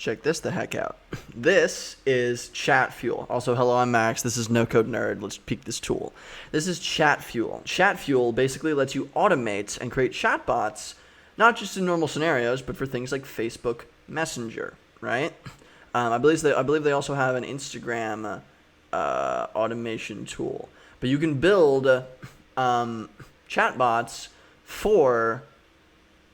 Check this the heck out. This is Chatfuel. Also, hello, I'm Max. This is No Code Nerd. Let's peek this tool. This is Chatfuel. Chatfuel basically lets you automate and create chatbots, not just in normal scenarios, but for things like Facebook Messenger, right? I believe they also have an Instagram automation tool. But you can build chatbots for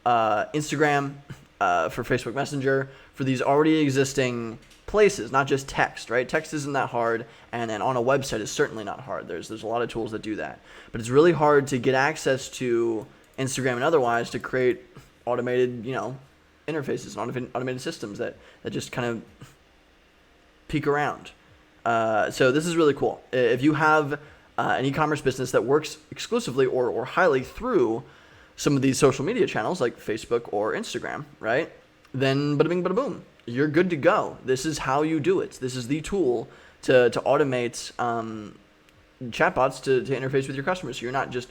Instagram, for Facebook Messenger, for these already existing places, not just text, right? Text isn't that hard, and on a website is certainly not hard. There's a lot of tools that do that. But it's really hard to get access to Instagram and otherwise to create automated, interfaces and automated systems that just kind of peek around. So this is really cool. If you have an e-commerce business that works exclusively or highly through some of these social media channels like Facebook or Instagram, right? Then bada bing, bada boom, you're good to go. This is how you do it. This is the tool to automate chatbots to interface with your customers. So you're not just,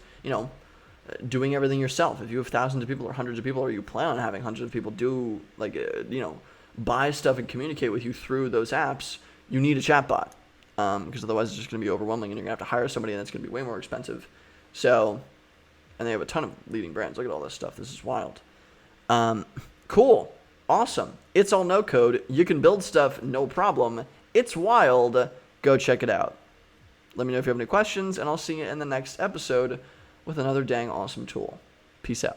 doing everything yourself. If you have thousands of people or hundreds of people, or you plan on having hundreds of people do buy stuff and communicate with you through those apps, you need a chatbot because otherwise it's just going to be overwhelming and you're going to have to hire somebody and that's going to be way more expensive. So, and they have a ton of leading brands. Look at all this stuff. This is wild. Cool. Awesome. It's all no code. You can build stuff, no problem. It's wild. Go check it out. Let me know if you have any questions, and I'll see you in the next episode with another dang awesome tool. Peace out.